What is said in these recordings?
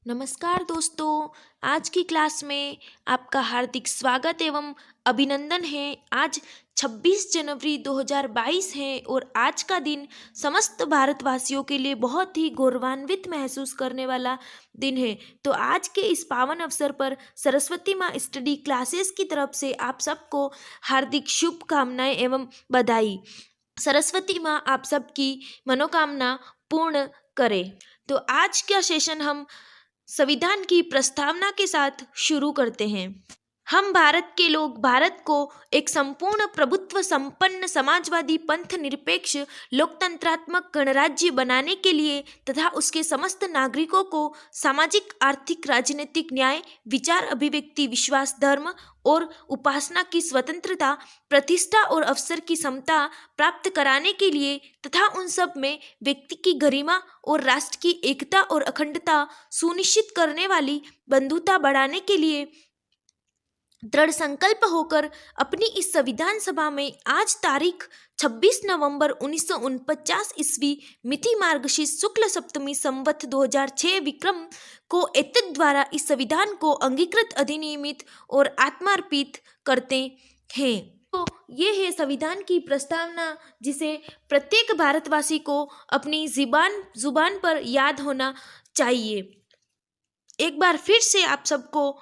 नमस्कार दोस्तों। आज की क्लास में आपका हार्दिक स्वागत एवं अभिनंदन है। आज 26 जनवरी 2022 है और आज का दिन समस्त भारतवासियों के लिए बहुत ही गौरवान्वित महसूस करने वाला दिन है। तो आज के इस पावन अवसर पर सरस्वती माँ स्टडी क्लासेस की तरफ से आप सबको हार्दिक शुभकामनाएं एवं बधाई। सरस्वती माँ आप सबकी मनोकामना पूर्ण करे। तो आज का सेशन हम संविधान की प्रस्तावना के साथ शुरू करते हैं। हम भारत के लोग भारत को एक संपूर्ण प्रभुत्व संपन्न समाजवादी पंथ निरपेक्ष लोकतंत्रात्मक गणराज्य बनाने के लिए तथा उसके समस्त नागरिकों को सामाजिक आर्थिक राजनीतिक न्याय विचार अभिव्यक्ति विश्वास धर्म और उपासना की स्वतंत्रता प्रतिष्ठा और अवसर की समता प्राप्त कराने के लिए तथा उन सब में व्यक्ति की गरिमा और राष्ट्र की एकता और अखंडता सुनिश्चित करने वाली बंधुता बढ़ाने के लिए दृढ़ संकल्प होकर अपनी इस संविधान सभा में आज तारीख 26 नवंबर 1949 ईस्वी मिति मार्गशीर्ष शुक्ल सप्तमी संवत 2006 विक्रम को एतद द्वारा इस संविधान को अंगीकृत अधिनियमित और आत्मार्पित करते हैं। तो ये है संविधान की प्रस्तावना, जिसे प्रत्येक भारतवासी को अपनी जुबान पर याद होना चाहिए। एक बार फिर से आप सबको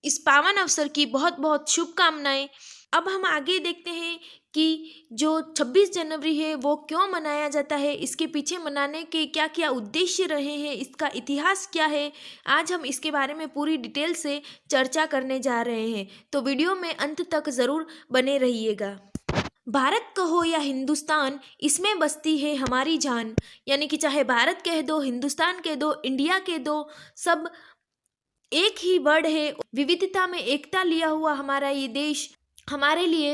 इस पावन अवसर की बहुत बहुत शुभकामनाएं। अब हम आगे देखते हैं कि जो 26 जनवरी है वो क्यों मनाया जाता है, इसके पीछे मनाने के क्या क्या उद्देश्य रहे हैं, इसका इतिहास क्या है। आज हम इसके बारे में पूरी डिटेल से चर्चा करने जा रहे हैं, तो वीडियो में अंत तक ज़रूर बने रहिएगा। भारत कहो या हिंदुस्तान, इसमें बसती है हमारी जान। यानी कि चाहे भारत कह दो, हिंदुस्तान कह दो, इंडिया कह दो, सब एक ही वर्ड है। विविधता में एकता लिया हुआ हमारा ये देश हमारे लिए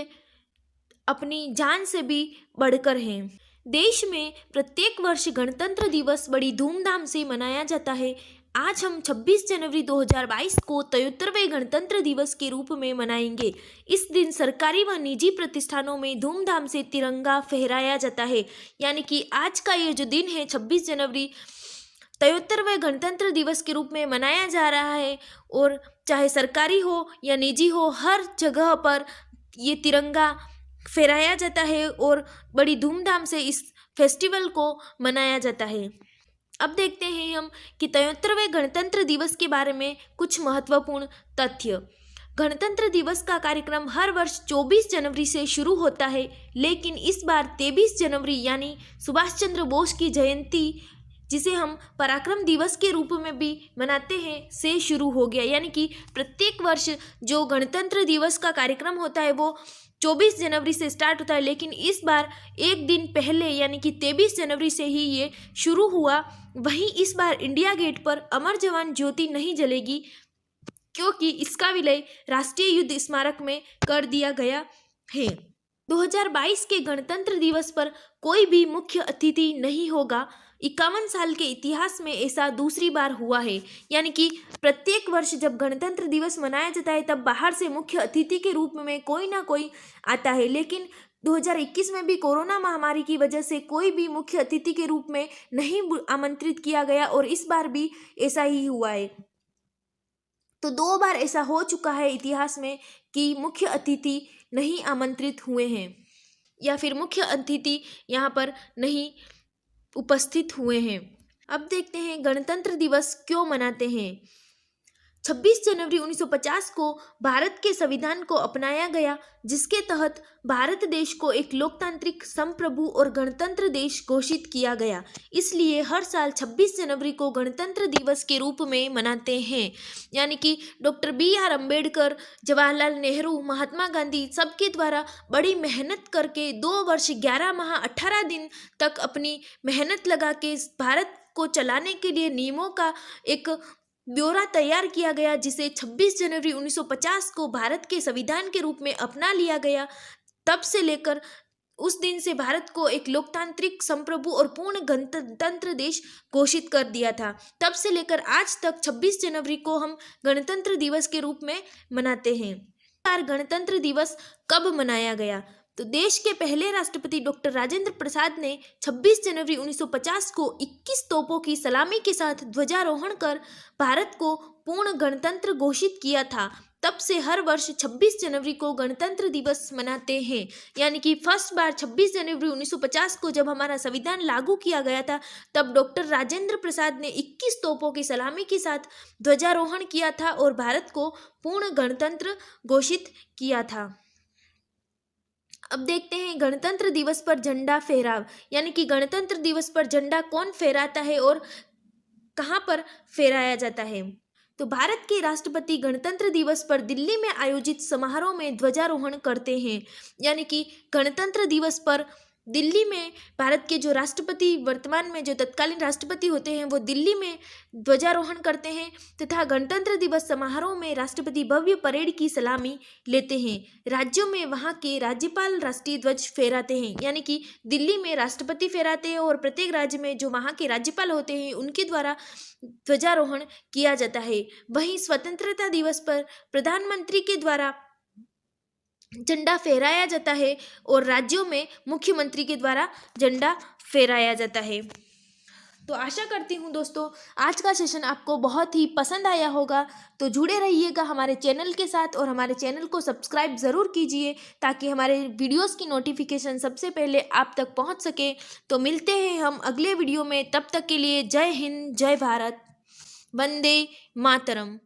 अपनी जान से भी बढ़कर है। देश में प्रत्येक वर्ष गणतंत्र दिवस बड़ी धूमधाम से मनाया जाता है। आज हम 26 जनवरी 2022 को 73वें गणतंत्र दिवस के रूप में मनाएंगे। इस दिन सरकारी व निजी प्रतिष्ठानों में धूमधाम से तिरंगा फहराया जाता है। यानी कि आज का ये जो दिन है 26 जनवरी 73वें गणतंत्र दिवस के रूप में मनाया जा रहा है, और चाहे सरकारी हो या निजी हो, हर जगह पर ये तिरंगा फहराया जाता है और बड़ी धूमधाम से इस फेस्टिवल को मनाया जाता है। अब देखते हैं हम कि 73वें गणतंत्र दिवस के बारे में कुछ महत्वपूर्ण तथ्य। गणतंत्र दिवस का कार्यक्रम हर वर्ष 24 जनवरी से शुरू होता है, लेकिन इस बार 23 जनवरी यानी सुभाष चंद्र बोस की जयंती, जिसे हम पराक्रम दिवस के रूप में भी मनाते हैं, से शुरू हो गया। यानी कि प्रत्येक वर्ष जो गणतंत्र दिवस का कार्यक्रम होता है वो 24 जनवरी से स्टार्ट होता है, लेकिन इस बार एक दिन पहले यानी कि 23 जनवरी से ही ये शुरू हुआ। वहीं इस बार इंडिया गेट पर अमर जवान ज्योति नहीं जलेगी, क्योंकि इसका विलय राष्ट्रीय युद्ध स्मारक में कर दिया गया है। 2022 के गणतंत्र दिवस पर कोई भी मुख्य अतिथि नहीं होगा। 51 साल के इतिहास में ऐसा दूसरी बार हुआ है। यानी कि प्रत्येक वर्ष जब गणतंत्र दिवस मनाया जाता है तब बाहर से मुख्य अतिथि के रूप में कोई ना कोई आता है, लेकिन 2021 में भी कोरोना महामारी की वजह से कोई भी मुख्य अतिथि के रूप में नहीं आमंत्रित किया गया, और इस बार भी ऐसा ही हुआ है। तो 2 बार ऐसा हो चुका है इतिहास में कि मुख्य अतिथि नहीं आमंत्रित हुए हैं, या फिर मुख्य अतिथि यहाँ पर नहीं उपस्थित हुए हैं। अब देखते हैं गणतंत्र दिवस क्यों मनाते हैं। 26 जनवरी 1950 को भारत के संविधान को अपनाया गया, जिसके तहत भारत देश को एक लोकतांत्रिक संप्रभु और गणतंत्र देश घोषित किया गया। इसलिए हर साल 26 जनवरी को गणतंत्र दिवस के रूप में मनाते हैं। यानी कि डॉक्टर BR अम्बेडकर, जवाहरलाल नेहरू, महात्मा गांधी सबके द्वारा बड़ी मेहनत करके 2 वर्ष 11 माह 18 दिन तक अपनी मेहनत लगा के भारत को चलाने के लिए नियमों का एक ब्यौरा तैयार किया गया, जिसे 26 जनवरी 1950 को भारत के संविधान के रूप में अपना लिया गया। तब से लेकर उस दिन से भारत को एक लोकतांत्रिक संप्रभु और पूर्ण गणतंत्र देश घोषित कर दिया था। तब से लेकर आज तक 26 जनवरी को हम गणतंत्र दिवस के रूप में मनाते हैं। गणतंत्र दिवस कब मनाया गया? तो देश के पहले राष्ट्रपति डॉक्टर राजेंद्र प्रसाद ने 26 जनवरी 1950 को 21 तोपों की सलामी के साथ ध्वजारोहण कर भारत को पूर्ण गणतंत्र घोषित किया था। तब से हर वर्ष 26 जनवरी को गणतंत्र दिवस मनाते हैं। यानी कि फर्स्ट बार 26 जनवरी 1950 को जब हमारा संविधान लागू किया गया था, तब डॉक्टर राजेंद्र प्रसाद ने 21 तोपों की सलामी के साथ ध्वजारोहण किया था और भारत को पूर्ण गणतंत्र घोषित किया था। अब देखते हैं गणतंत्र दिवस पर झंडा फहराव, यानी कि गणतंत्र दिवस पर झंडा कौन फहराता है और कहाँ पर फहराया जाता है। तो भारत के राष्ट्रपति गणतंत्र दिवस पर दिल्ली में आयोजित समारोह में ध्वजारोहण करते हैं। यानी कि गणतंत्र दिवस पर दिल्ली में भारत के जो राष्ट्रपति, वर्तमान में जो तत्कालीन राष्ट्रपति होते हैं, वो दिल्ली में ध्वजारोहण करते हैं तथा गणतंत्र दिवस समारोह में राष्ट्रपति भव्य परेड की सलामी लेते हैं। राज्यों में वहाँ के राज्यपाल राष्ट्रीय ध्वज फहराते हैं। यानी कि दिल्ली में राष्ट्रपति फहराते हैं और प्रत्येक राज्य में जो वहाँ के राज्यपाल होते हैं उनके द्वारा ध्वजारोहण किया जाता है। वहीं स्वतंत्रता दिवस पर प्रधानमंत्री के द्वारा झंडा फहराया जाता है और राज्यों में मुख्यमंत्री के द्वारा झंडा फहराया जाता है। तो आशा करती हूँ दोस्तों आज का सेशन आपको बहुत ही पसंद आया होगा। तो जुड़े रहिएगा हमारे चैनल के साथ और हमारे चैनल को सब्सक्राइब ज़रूर कीजिए ताकि हमारे वीडियोस की नोटिफिकेशन सबसे पहले आप तक पहुँच सके। तो मिलते हैं हम अगले वीडियो में, तब तक के लिए जय हिंद, जय भारत, वंदे मातरम।